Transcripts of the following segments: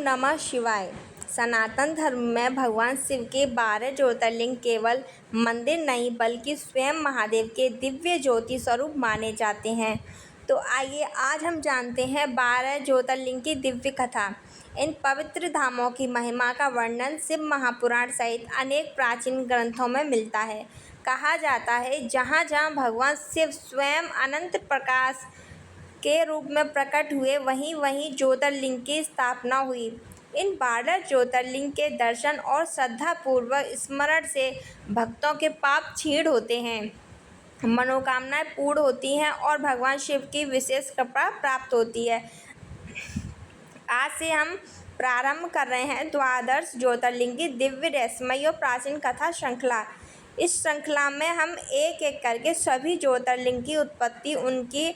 नमः शिवाय। सनातन धर्म में भगवान शिव के 12 ज्योतिर्लिंग केवल मंदिर नहीं बल्कि स्वयं महादेव के दिव्य ज्योति स्वरूप माने जाते हैं। तो आइए आज हम जानते हैं 12 ज्योतिर्लिंग की दिव्य कथा। इन पवित्र धामों की महिमा का वर्णन शिव महापुराण सहित अनेक प्राचीन ग्रंथों में मिलता है। कहा जाता है जहाँ जहाँ भगवान शिव स्वयं अनंत प्रकाश के रूप में प्रकट हुए वहीं वहीं ज्योतिर्लिंग की स्थापना हुई। इन 12 ज्योतिर्लिंग के दर्शन और श्रद्धापूर्वक स्मरण से भक्तों के पाप क्षीण होते हैं, मनोकामनाएं पूर्ण होती हैं और भगवान शिव की विशेष कृपा प्राप्त होती है। आज से हम प्रारंभ कर रहे हैं द्वादश ज्योतिर्लिंग की दिव्य रहस्यमयी और प्राचीन कथा श्रृंखला। इस श्रृंखला में हम एक एक करके सभी ज्योतिर्लिंग की उत्पत्ति, उनकी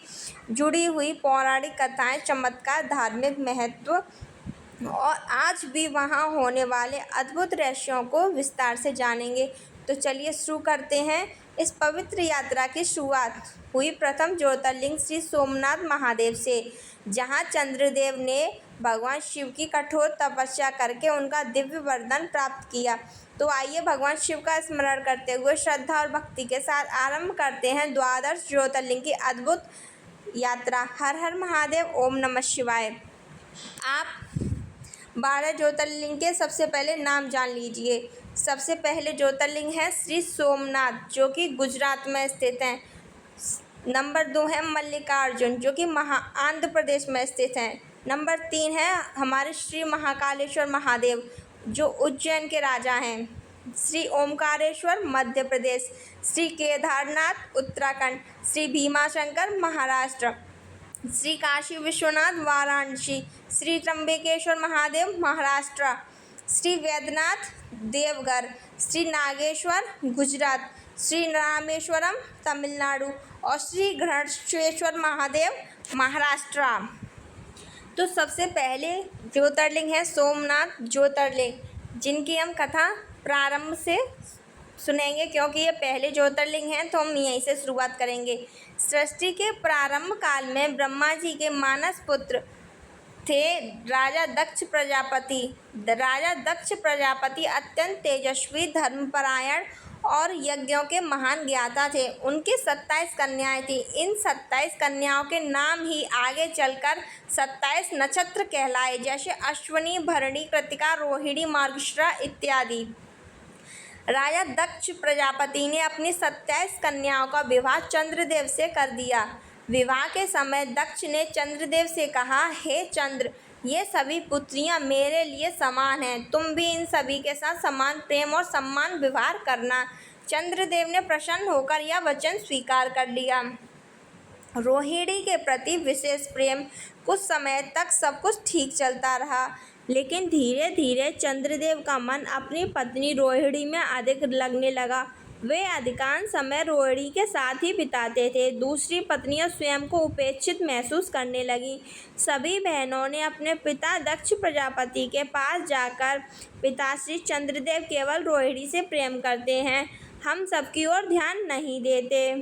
जुड़ी हुई पौराणिक कथाएं, चमत्कार, धार्मिक महत्व और आज भी वहां होने वाले अद्भुत रहस्यों को विस्तार से जानेंगे। तो चलिए शुरू करते हैं। इस पवित्र यात्रा की शुरुआत हुई प्रथम ज्योतिर्लिंग श्री सोमनाथ महादेव से, जहां चंद्रदेव ने भगवान शिव की कठोर तपस्या करके उनका दिव्य वरदान प्राप्त किया। तो आइए भगवान शिव का स्मरण करते हुए श्रद्धा और भक्ति के साथ आरंभ करते हैं द्वादश ज्योतिर्लिंग की अद्भुत यात्रा। हर हर महादेव, ओम नमः शिवाय। आप 12 ज्योतिर्लिंग के सबसे पहले नाम जान लीजिए। सबसे पहले ज्योतिर्लिंग है श्री सोमनाथ, जो कि गुजरात में स्थित है। नंबर 2 है मल्लिकार्जुन, जो कि आंध्र प्रदेश में स्थित है। नंबर 3 है हमारे श्री महाकालेश्वर महादेव, जो उज्जैन के राजा हैं। श्री ओमकारेश्वर मध्य प्रदेश, श्री केदारनाथ उत्तराखंड, श्री भीमाशंकर महाराष्ट्र, श्री काशी विश्वनाथ वाराणसी, श्री त्र्यंबकेश्वर महादेव महाराष्ट्र, श्री वैद्यनाथ देवघर, श्री नागेश्वर गुजरात, श्री रामेश्वरम तमिलनाडु और श्री गणेश्वर महादेव महाराष्ट्र। तो सबसे पहले ज्योतिर्लिंग है सोमनाथ ज्योतिर्लिंग, जिनकी हम कथा प्रारंभ से सुनेंगे क्योंकि ये पहले ज्योतिर्लिंग हैं, तो हम यहीं से शुरुआत करेंगे। सृष्टि के प्रारंभ काल में ब्रह्मा जी के मानस पुत्र थे राजा दक्ष प्रजापति। राजा दक्ष प्रजापति अत्यंत तेजस्वी, धर्मपरायण और यज्ञों के महान ज्ञाता थे। उनकी 27 कन्याएं थीं। इन 27 कन्याओं के नाम ही आगे चलकर 27 नक्षत्र कहलाए, जैसे अश्विनी, भरणी, कृत्तिका, रोहिणी, मार्गशीरा इत्यादि। राजा दक्ष प्रजापति ने अपनी 27 कन्याओं का विवाह चंद्रदेव से कर दिया। विवाह के समय दक्ष ने चंद्रदेव से कहा, हे चंद्र, ये सभी पुत्रियां मेरे लिए समान हैं, तुम भी इन सभी के साथ समान प्रेम और सम्मान व्यवहार करना। चंद्रदेव ने प्रसन्न होकर यह वचन स्वीकार कर लिया। रोहिणी के प्रति विशेष प्रेम। कुछ समय तक सब कुछ ठीक चलता रहा, लेकिन धीरे धीरे चंद्रदेव का मन अपनी पत्नी रोहिणी में अधिक लगने लगा। वे अधिकांश समय रोहिणी के साथ ही बिताते थे। दूसरी पत्नियां स्वयं को उपेक्षित महसूस करने लगीं। सभी बहनों ने अपने पिता दक्ष प्रजापति के पास जाकर, पिताश्री, चंद्रदेव केवल रोहिणी से प्रेम करते हैं, हम सबकी ओर ध्यान नहीं देते।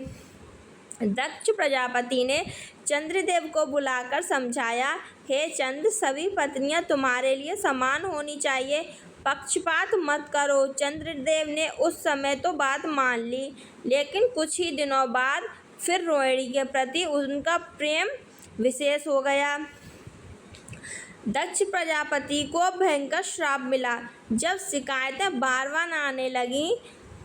दक्ष प्रजापति ने चंद्रदेव को बुलाकर समझाया, हे चंद्र, सभी पत्नियां तुम्हारे लिए समान होनी चाहिए, पक्षपात मत करो। चंद्रदेव ने उस समय तो बात मान ली, लेकिन कुछ ही दिनों बाद फिर रोहिणी के प्रति उनका प्रेम विशेष हो गया। दक्ष प्रजापति को भयंकर श्राप मिला। जब शिकायतें बार बार आने लगीं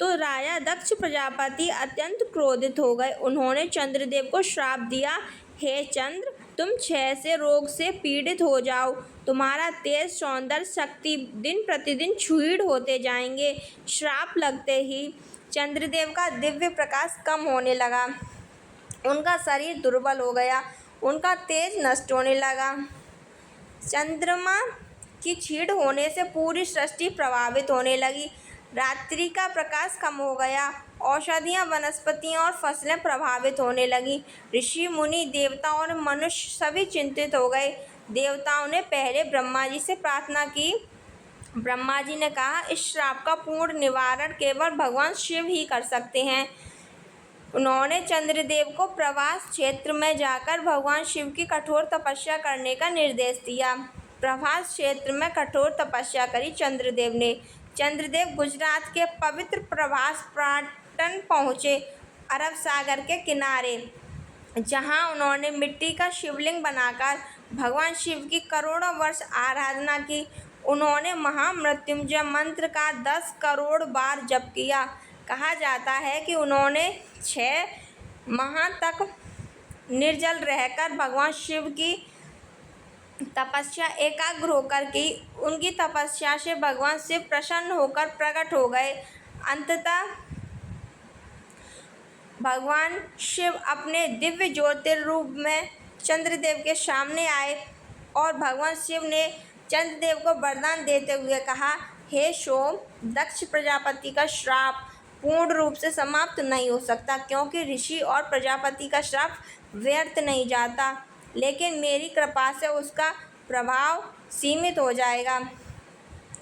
तो राजा दक्ष प्रजापति अत्यंत क्रोधित हो गए। उन्होंने चंद्रदेव को श्राप दिया, हे चंद्र, तुम क्षय से रोग से पीड़ित हो जाओ, तुम्हारा तेज, सौंदर्य, शक्ति दिन प्रतिदिन क्षीण होते जाएंगे। श्राप लगते ही चंद्रदेव का दिव्य प्रकाश कम होने लगा, उनका शरीर दुर्बल हो गया, उनका तेज नष्ट होने लगा। चंद्रमा की क्षीण होने से पूरी सृष्टि प्रभावित होने लगी। रात्रि का प्रकाश कम हो गया, औषधियाँ, वनस्पतियाँ और फसलें प्रभावित होने लगीं। ऋषि, मुनि, देवता और मनुष्य सभी चिंतित हो गए। देवताओं ने पहले ब्रह्मा जी से प्रार्थना की। ब्रह्मा जी ने कहा, इस श्राप का पूर्ण निवारण केवल भगवान शिव ही कर सकते हैं। उन्होंने चंद्रदेव को प्रवास क्षेत्र में जाकर भगवान शिव की कठोर तपस्या करने का निर्देश दिया। प्रभास क्षेत्र में कठोर तपस्या करी। चंद्रदेव गुजरात के पवित्र प्रभास पाटन पहुँचे, अरब सागर के किनारे, जहाँ उन्होंने मिट्टी का शिवलिंग बनाकर भगवान शिव की करोड़ों वर्ष आराधना की। उन्होंने महामृत्युंजय मंत्र का 10 करोड़ बार जप किया। कहा जाता है कि उन्होंने 6 माह तक निर्जल रहकर भगवान शिव की तपस्या एकाग्र होकर की। उनकी तपस्या से भगवान शिव प्रसन्न होकर प्रकट हो गए। अंततः भगवान शिव अपने दिव्य ज्योतिर्रूप में चंद्रदेव के सामने आए और भगवान शिव ने चंद्रदेव को वरदान देते हुए कहा, हे सोम, दक्ष प्रजापति का श्राप पूर्ण रूप से समाप्त नहीं हो सकता, क्योंकि ऋषि और प्रजापति का श्राप व्यर्थ नहीं जाता, लेकिन मेरी कृपा से उसका प्रभाव सीमित हो जाएगा।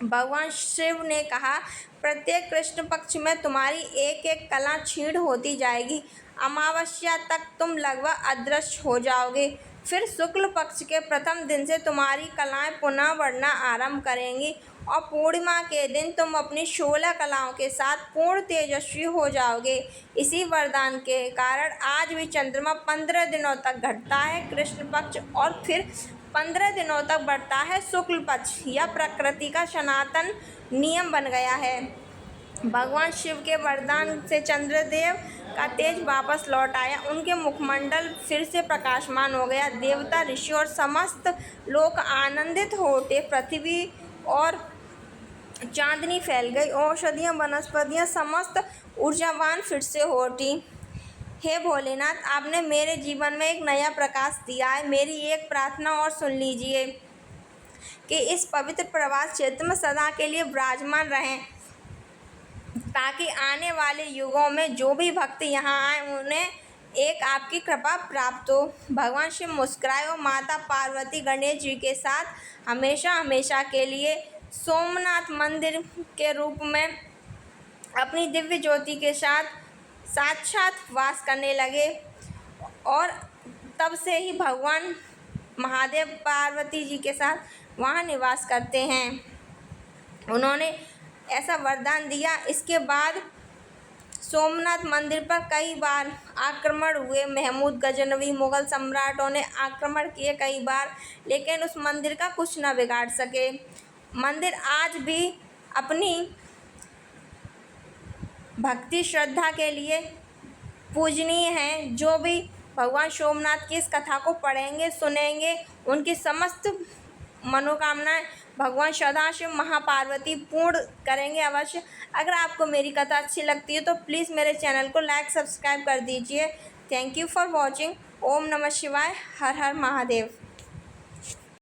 भगवान शिव ने कहा, प्रत्येक कृष्ण पक्ष में तुम्हारी एक एक कला क्षीण होती जाएगी। अमावस्या तक तुम लगभग अदृश्य हो जाओगे। फिर शुक्ल पक्ष के प्रथम दिन से तुम्हारी कलाएं पुनः बढ़ना आरंभ करेंगी और पूर्णिमा के दिन तुम अपनी 16 कलाओं के साथ पूर्ण तेजस्वी हो जाओगे। इसी वरदान के कारण आज भी चंद्रमा 15 दिनों तक घटता है कृष्ण पक्ष और फिर 15 दिनों तक बढ़ता है शुक्ल पक्ष। यह प्रकृति का सनातन नियम बन गया है। भगवान शिव के वरदान से चंद्रदेव का तेज वापस लौट आया। उनके मुखमंडल फिर से प्रकाशमान हो गया। देवता, ऋषि और समस्त लोग आनंदित हो उठे। पृथ्वी और चांदनी फैल गई। औषधियाँ, वनस्पतियाँ समस्त ऊर्जावान फिर से हो उठी। हे भोलेनाथ, आपने मेरे जीवन में एक नया प्रकाश दिया है। मेरी एक प्रार्थना और सुन लीजिए कि इस पवित्र प्रवास क्षेत्र में सदा के लिए विराजमान रहें, ताकि आने वाले युगों में जो भी भक्त यहाँ आए उन्हें एक आपकी कृपा प्राप्त हो। भगवान शिव मुस्कुराए और माता पार्वती गणेश जी के साथ हमेशा हमेशा के लिए सोमनाथ मंदिर के रूप में अपनी दिव्य ज्योति के साथ साक्षात वास करने लगे और तब से ही भगवान महादेव पार्वती जी के साथ वहाँ निवास करते हैं। उन्होंने ऐसा वरदान दिया। इसके बाद सोमनाथ मंदिर पर कई बार आक्रमण हुए। महमूद गजनवी, मुगल सम्राटों ने आक्रमण किए कई बार, लेकिन उस मंदिर का कुछ न बिगाड़ सके। मंदिर आज भी अपनी भक्ति श्रद्धा के लिए पूजनीय है। जो भी भगवान सोमनाथ की इस कथा को पढ़ेंगे, सुनेंगे, उनकी समस्त मनोकामनाएं भगवान सदाशिव महापार्वती पूर्ण करेंगे अवश्य। अगर आपको मेरी कथा अच्छी लगती है तो प्लीज़ मेरे चैनल को लाइक सब्सक्राइब कर दीजिए। Thank you for watching. ओम नमः शिवाय। हर हर महादेव।